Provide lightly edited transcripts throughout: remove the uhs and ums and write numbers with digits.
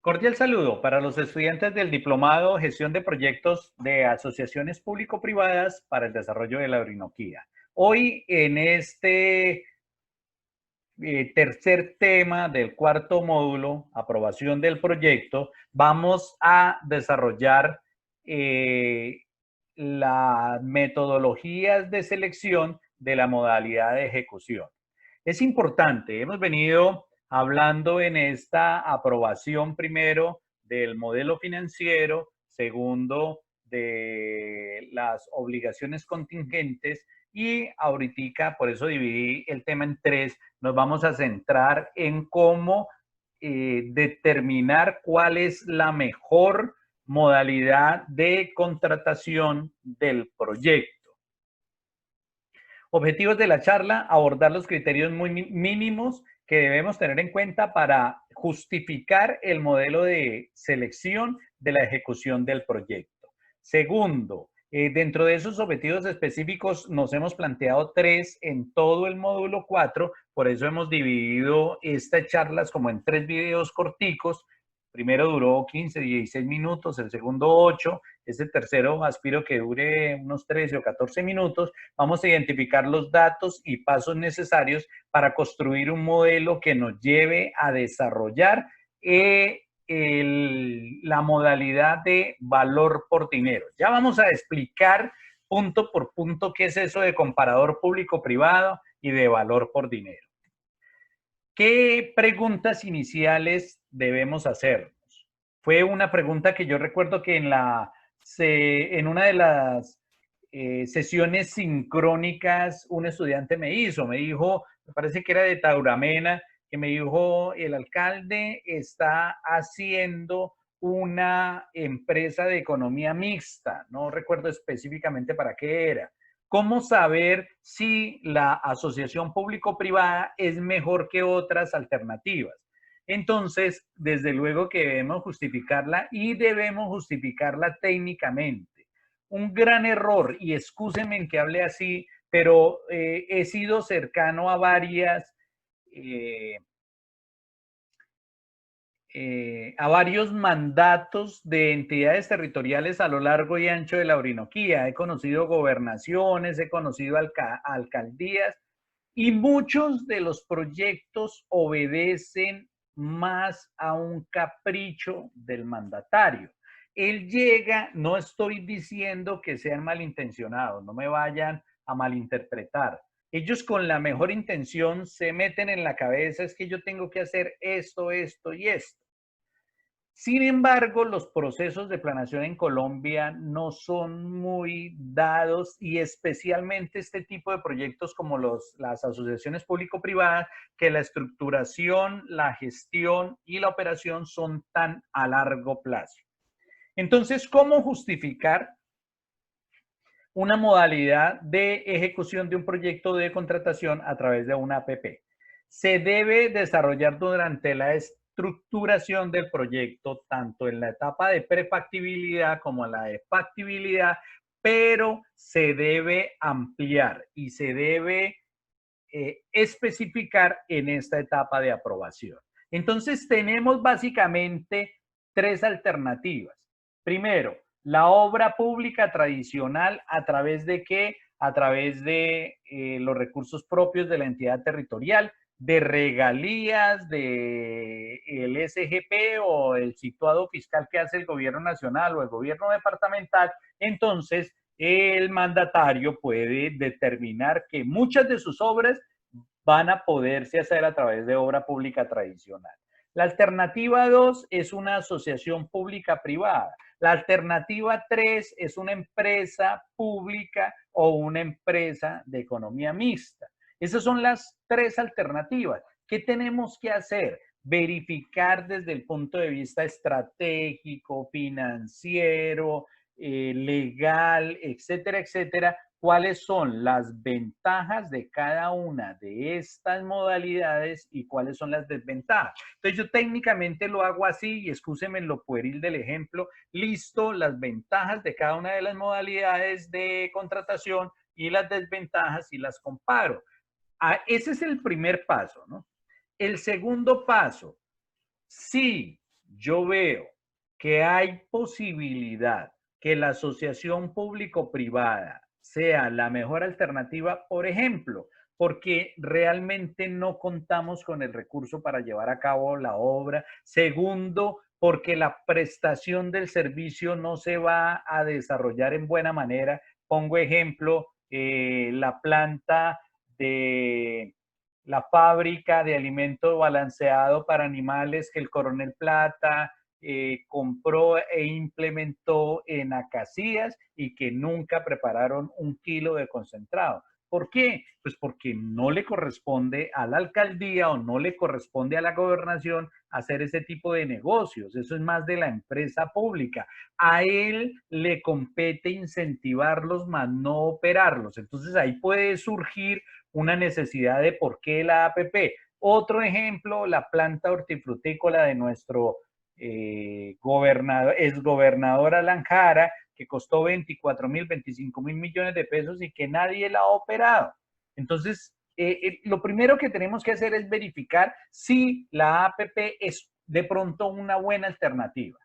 Cordial saludo para los estudiantes del Diplomado Gestión de Proyectos de Asociaciones Público-Privadas para el Desarrollo de la Orinoquía. Hoy en este tercer tema del cuarto módulo, aprobación del proyecto, vamos a desarrollar eh, las metodologías de selección de la modalidad de ejecución. Es importante, hemos venido hablando en esta aprobación primero del modelo financiero, segundo de las obligaciones contingentes y ahorita, por eso dividí el tema en tres, nos vamos a centrar en cómo determinar cuál es la mejor modalidad de contratación del proyecto. Objetivos de la charla: abordar los criterios muy mínimos que debemos tener en cuenta para justificar el modelo de selección de la ejecución del proyecto. Segundo, dentro de esos objetivos específicos nos hemos planteado tres en todo el módulo 4, por eso hemos dividido estas charlas como en tres videos corticos. Primero duró 15, 16 minutos, el segundo 8, este tercero aspiro que dure unos 13 o 14 minutos. Vamos a identificar los datos y pasos necesarios para construir un modelo que nos lleve a desarrollar la modalidad de valor por dinero. Ya vamos a explicar punto por punto qué es eso de comparador público-privado y de valor por dinero. ¿Qué preguntas iniciales debemos hacernos? Fue una pregunta que yo recuerdo que en una de las sesiones sincrónicas un estudiante me dijo, me parece que era de Tauramena, que me dijo: el alcalde está haciendo una empresa de economía mixta, no recuerdo específicamente para qué era. ¿Cómo saber si la asociación público-privada es mejor que otras alternativas? Entonces, desde luego que debemos justificarla y debemos justificarla técnicamente. Un gran error, y excúsenme en que hable así, pero he sido cercano a varios mandatos de entidades territoriales a lo largo y ancho de la Orinoquía. He conocido gobernaciones, he conocido alcaldías, y muchos de los proyectos obedecen más a un capricho del mandatario. Él llega, no estoy diciendo que sean malintencionados, no me vayan a malinterpretar. Ellos con la mejor intención se meten en la cabeza: es que yo tengo que hacer esto, esto y esto. Sin embargo, los procesos de planeación en Colombia no son muy dados, y especialmente este tipo de proyectos como las asociaciones público-privadas, que la estructuración, la gestión y la operación son tan a largo plazo. Entonces, ¿cómo justificar una modalidad de ejecución de un proyecto de contratación a través de una APP? Se debe desarrollar durante la estructuración del proyecto, tanto en la etapa de prefactibilidad como en la de factibilidad, pero se debe ampliar y se debe especificar en esta etapa de aprobación. Entonces, tenemos básicamente tres alternativas. Primero, la obra pública tradicional, ¿a través de qué? A través de los recursos propios de la entidad territorial, de regalías del SGP o el situado fiscal que hace el gobierno nacional o el gobierno departamental. Entonces, el mandatario puede determinar que muchas de sus obras van a poderse hacer a través de obra pública tradicional. La alternativa 2 es una asociación pública-privada. La alternativa 3 es una empresa pública o una empresa de economía mixta. Esas son las tres alternativas. ¿Qué tenemos que hacer? Verificar desde el punto de vista estratégico, financiero, legal, etcétera, etcétera, cuáles son las ventajas de cada una de estas modalidades y cuáles son las desventajas. Entonces yo técnicamente lo hago así, y excúsenme lo pueril del ejemplo: listo las ventajas de cada una de las modalidades de contratación y las desventajas, y las comparo. Ese es el primer paso, ¿no? El segundo paso: si yo veo que hay posibilidad que la asociación público-privada sea la mejor alternativa, por ejemplo, porque realmente no contamos con el recurso para llevar a cabo la obra. Segundo, porque la prestación del servicio no se va a desarrollar en buena manera. Pongo ejemplo, la planta de la fábrica de alimento balanceado para animales que el Coronel Plata compró e implementó en Acacías y que nunca prepararon un kilo de concentrado. ¿Por qué? Pues porque no le corresponde a la alcaldía o no le corresponde a la gobernación hacer ese tipo de negocios. Eso es más de la empresa pública. A él le compete incentivarlos, más no operarlos. Entonces ahí puede surgir una necesidad de por qué la APP. Otro ejemplo, la planta hortifrutícola de nuestro exgobernador Alan Jara, que costó 24.000, 25.000 millones de pesos y que nadie la ha operado. Entonces, lo primero que tenemos que hacer es verificar si la APP es de pronto una buena alternativa.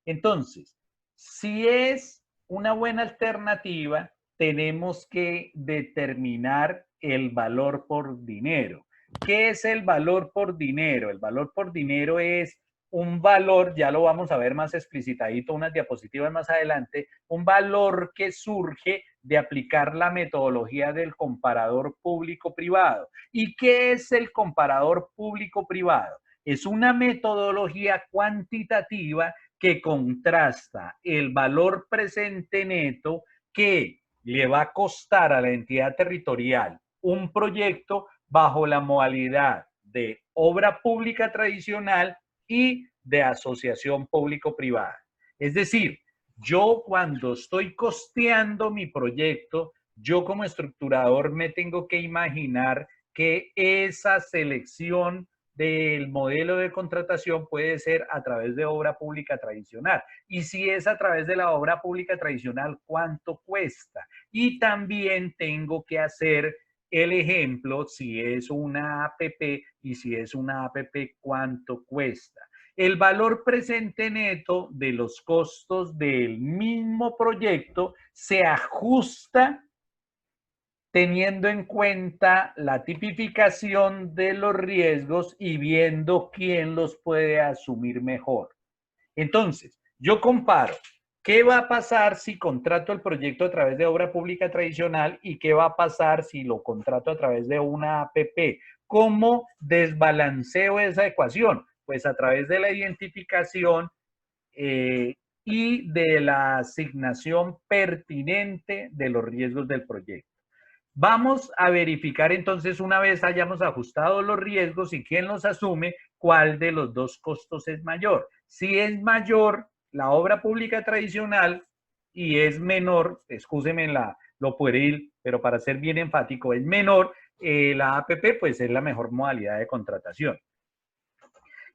Entonces, si es una buena alternativa, tenemos que determinar el valor por dinero. ¿Qué es el valor por dinero? El valor por dinero es un valor, ya lo vamos a ver más explicitadito, unas diapositivas más adelante, un valor que surge de aplicar la metodología del comparador público-privado. ¿Y qué es el comparador público-privado? Es una metodología cuantitativa que contrasta el valor presente neto que le va a costar a la entidad territorial un proyecto bajo la modalidad de obra pública tradicional y de asociación público-privada. Es decir, yo cuando estoy costeando mi proyecto, yo como estructurador me tengo que imaginar que esa selección del modelo de contratación puede ser a través de obra pública tradicional. Y si es a través de la obra pública tradicional, ¿cuánto cuesta? Y también tengo que hacer el ejemplo, si es una APP y si es una APP, ¿cuánto cuesta? El valor presente neto de los costos del mismo proyecto se ajusta teniendo en cuenta la tipificación de los riesgos y viendo quién los puede asumir mejor. Entonces, yo comparo qué va a pasar si contrato el proyecto a través de obra pública tradicional y qué va a pasar si lo contrato a través de una APP. ¿Cómo desbalanceo esa ecuación? Pues a través de la identificación y de la asignación pertinente de los riesgos del proyecto. Vamos a verificar entonces, una vez hayamos ajustado los riesgos y quién los asume, cuál de los dos costos es mayor. Si es mayor la obra pública tradicional y es menor, excúseme lo pueril, pero para ser bien enfático, es menor, la APP pues es la mejor modalidad de contratación.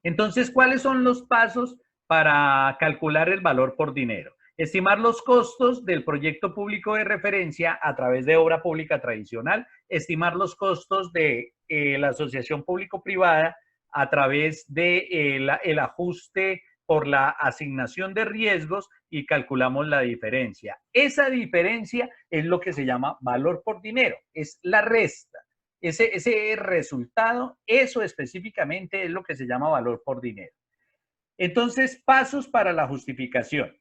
Entonces, ¿cuáles son los pasos para calcular el valor por dinero? Estimar los costos del proyecto público de referencia a través de obra pública tradicional, estimar los costos de la asociación público-privada a través de el ajuste por la asignación de riesgos y calculamos la diferencia. Esa diferencia es lo que se llama valor por dinero, es la resta. Ese resultado, eso específicamente es lo que se llama valor por dinero. Entonces, pasos para la justificación.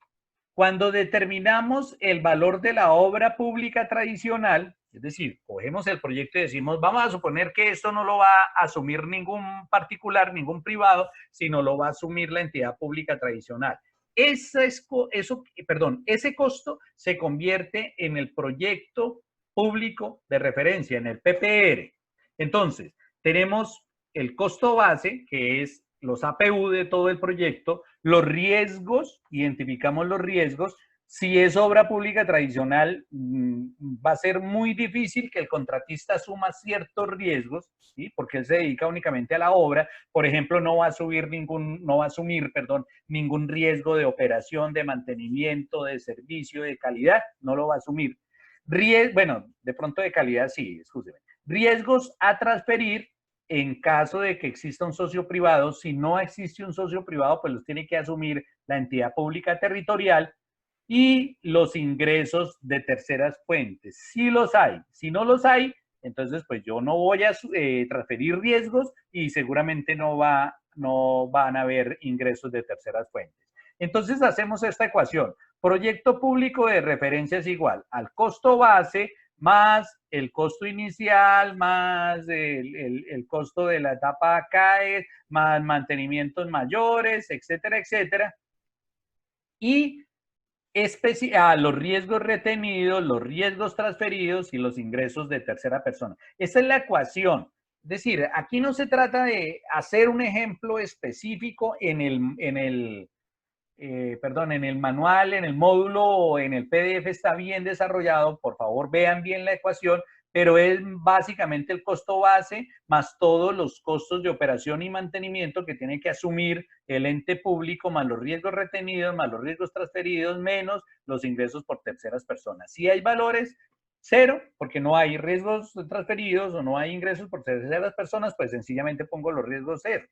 Cuando determinamos el valor de la obra pública tradicional, es decir, cogemos el proyecto y decimos, vamos a suponer que esto no lo va a asumir ningún particular, ningún privado, sino lo va a asumir la entidad pública tradicional. Ese costo se convierte en el proyecto público de referencia, en el PPR. Entonces, tenemos el costo base, que es los APU de todo el proyecto, los riesgos, identificamos los riesgos. Si es obra pública tradicional, va a ser muy difícil que el contratista asuma ciertos riesgos, ¿sí? Porque él se dedica únicamente a la obra. Por ejemplo, no va a asumir ningún riesgo de operación, de mantenimiento, de servicio, de calidad, no lo va a asumir. Bueno, de pronto de calidad sí, escúcheme. Riesgos a transferir, en caso de que exista un socio privado. Si no existe un socio privado, pues los tiene que asumir la entidad pública territorial, y los ingresos de terceras fuentes. Si los hay, si no los hay, entonces pues yo no voy a transferir riesgos y seguramente no van a haber ingresos de terceras fuentes. Entonces hacemos esta ecuación. Proyecto público de referencia es igual al costo base más el costo inicial, más el costo de la etapa CAE, más mantenimientos mayores, etcétera, etcétera. Y los riesgos retenidos, los riesgos transferidos y los ingresos de tercera persona. Esa es la ecuación. Es decir, aquí no se trata de hacer un ejemplo específico en el manual, en el módulo o en el PDF está bien desarrollado. Por favor, vean bien la ecuación, pero es básicamente el costo base más todos los costos de operación y mantenimiento que tiene que asumir el ente público, más los riesgos retenidos, más los riesgos transferidos, menos los ingresos por terceras personas. Si hay valores, cero, porque no hay riesgos transferidos o no hay ingresos por terceras personas, pues sencillamente pongo los riesgos cero.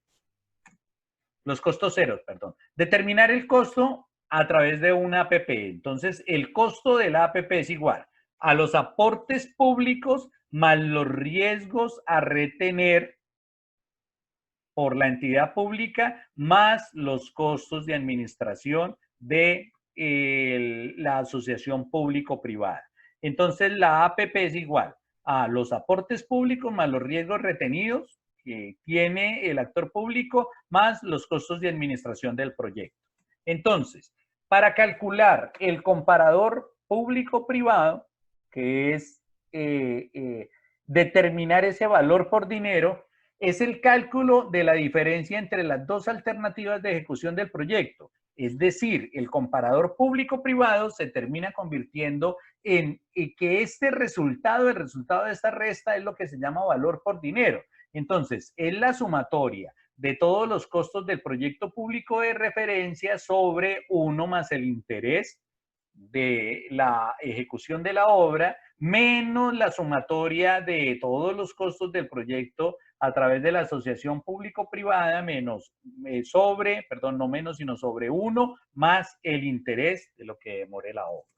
Los costos ceros, perdón. Determinar el costo a través de una APP. Entonces, el costo de la APP es igual a los aportes públicos más los riesgos a retener por la entidad pública más los costos de administración de la asociación público-privada. Entonces, la APP es igual a los aportes públicos más los riesgos retenidos que tiene el actor público más los costos de administración del proyecto. Entonces, para calcular el comparador público-privado, que es determinar ese valor por dinero, es el cálculo de la diferencia entre las dos alternativas de ejecución del proyecto. Es decir, el comparador público-privado se termina convirtiendo en que este resultado, el resultado de esta resta es lo que se llama valor por dinero. Entonces, es la sumatoria de todos los costos del proyecto público de referencia sobre 1 más el interés de la ejecución de la obra, menos la sumatoria de todos los costos del proyecto a través de la asociación público-privada, no menos, sino sobre 1 más el interés de lo que demore la obra.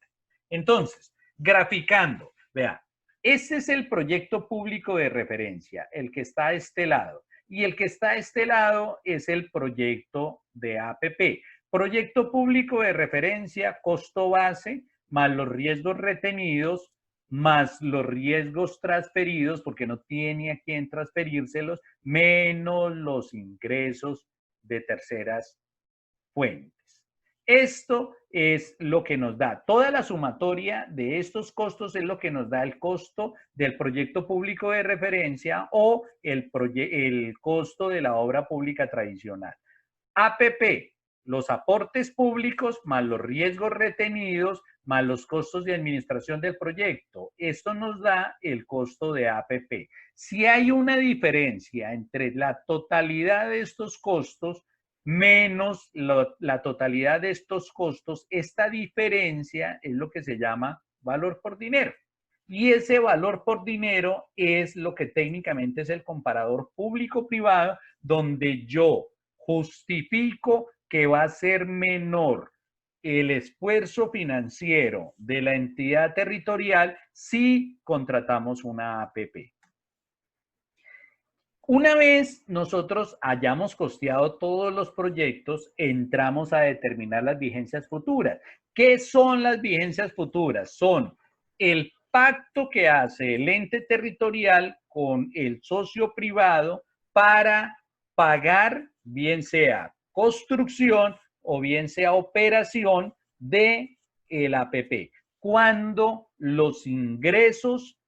Entonces, graficando, vean, este es el proyecto público de referencia, el que está a este lado. Y el que está a este lado es el proyecto de APP. Proyecto público de referencia, costo base, más los riesgos retenidos, más los riesgos transferidos, porque no tiene a quién transferírselos, menos los ingresos de terceras fuentes. Esto es lo que nos da, toda la sumatoria de estos costos es lo que nos da el costo del proyecto público de referencia o el costo de la obra pública tradicional. APP, los aportes públicos más los riesgos retenidos más los costos de administración del proyecto. Esto nos da el costo de APP. Si hay una diferencia entre la totalidad de estos costos menos la totalidad de estos costos, esta diferencia es lo que se llama valor por dinero. Y ese valor por dinero es lo que técnicamente es el comparador público-privado, donde yo justifico que va a ser menor el esfuerzo financiero de la entidad territorial si contratamos una APP. Una vez nosotros hayamos costeado todos los proyectos, entramos a determinar las vigencias futuras. ¿Qué son las vigencias futuras? Son el pacto que hace el ente territorial con el socio privado para pagar, bien sea construcción o bien sea operación de el APP. Cuando los ingresos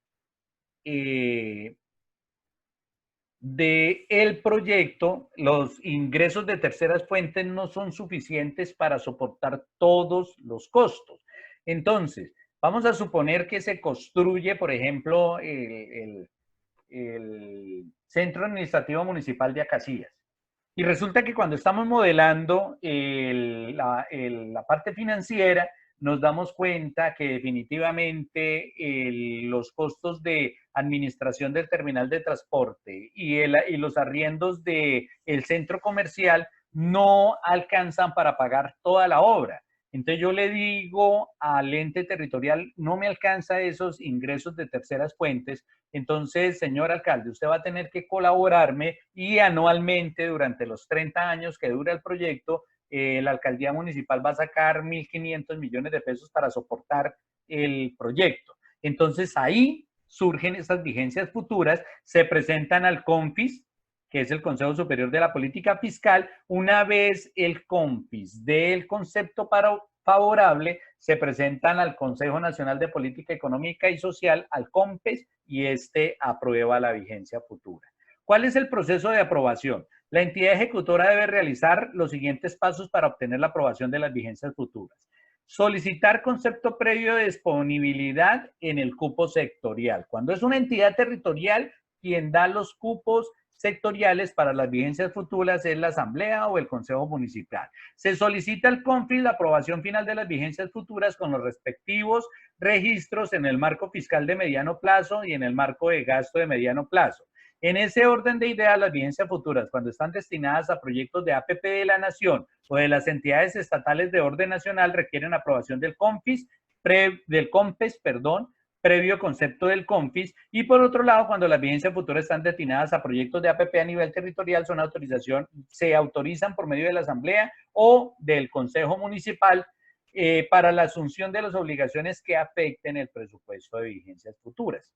del proyecto, los ingresos de terceras fuentes no son suficientes para soportar todos los costos. Entonces, vamos a suponer que se construye, por ejemplo, el Centro Administrativo Municipal de Acacías. Y resulta que cuando estamos modelando la parte financiera, nos damos cuenta que definitivamente los costos de administración del terminal de transporte y los arriendos del centro comercial no alcanzan para pagar toda la obra. Entonces yo le digo al ente territorial, no me alcanza esos ingresos de terceras fuentes, entonces, señor alcalde, usted va a tener que colaborarme y anualmente durante los 30 años que dura el proyecto, la alcaldía municipal va a sacar 1.500 millones de pesos para soportar el proyecto. Entonces ahí surgen esas vigencias futuras, se presentan al CONFIS, que es el Consejo Superior de la Política Fiscal. Una vez el CONFIS dé el concepto favorable, se presentan al Consejo Nacional de Política Económica y Social, al COMPES, y este aprueba la vigencia futura. ¿Cuál es el proceso de aprobación? La entidad ejecutora debe realizar los siguientes pasos para obtener la aprobación de las vigencias futuras. Solicitar concepto previo de disponibilidad en el cupo sectorial. Cuando es una entidad territorial, quien da los cupos sectoriales para las vigencias futuras es la Asamblea o el Consejo Municipal. Se solicita al CONFIS la aprobación final de las vigencias futuras con los respectivos registros en el marco fiscal de mediano plazo y en el marco de gasto de mediano plazo. En ese orden de ideas, las vigencias futuras, cuando están destinadas a proyectos de APP de la Nación o de las entidades estatales de orden nacional, requieren aprobación del CONFIS, del COMPES, previo concepto del CONFIS, y por otro lado, cuando las vigencias futuras están destinadas a proyectos de APP a nivel territorial, se autorizan por medio de la Asamblea o del Consejo Municipal para la asunción de las obligaciones que afecten el presupuesto de vigencias futuras.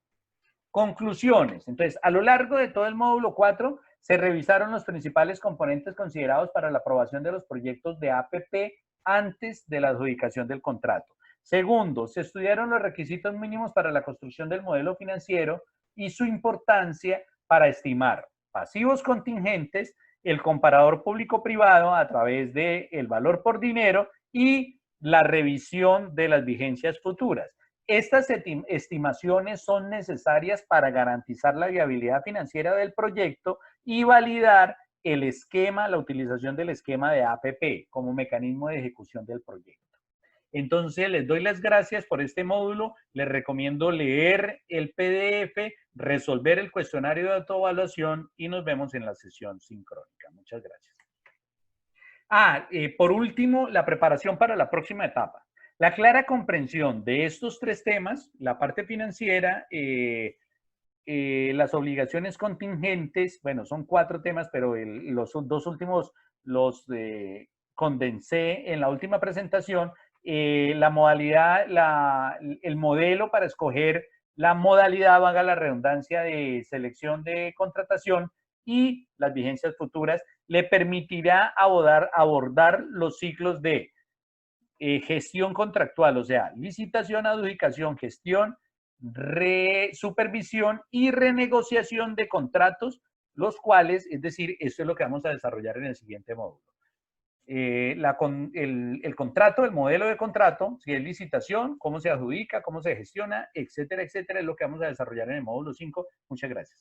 Conclusiones. Entonces, a lo largo de todo el módulo 4, se revisaron los principales componentes considerados para la aprobación de los proyectos de APP antes de la adjudicación del contrato. Segundo, se estudiaron los requisitos mínimos para la construcción del modelo financiero y su importancia para estimar pasivos contingentes, el comparador público-privado a través del valor por dinero y la revisión de las vigencias futuras. Estas estimaciones son necesarias para garantizar la viabilidad financiera del proyecto y validar el esquema, la utilización del esquema de APP como mecanismo de ejecución del proyecto. Entonces, les doy las gracias por este módulo. Les recomiendo leer el PDF, resolver el cuestionario de autoevaluación y nos vemos en la sesión sincrónica. Muchas gracias. Por último, la preparación para la próxima etapa. La clara comprensión de estos tres temas, la parte financiera, las obligaciones contingentes, bueno, son 4 temas, pero los 2 últimos los condensé en la última presentación. La modalidad, el modelo para escoger la modalidad, valga la redundancia, de selección de contratación y las vigencias futuras, le permitirá abordar los ciclos de gestión contractual, o sea, licitación, adjudicación, gestión, supervisión y renegociación de contratos, los cuales, es decir, esto es lo que vamos a desarrollar en el siguiente módulo. El contrato, el modelo de contrato, si es licitación, cómo se adjudica, cómo se gestiona, etcétera, etcétera, es lo que vamos a desarrollar en el módulo 5. Muchas gracias.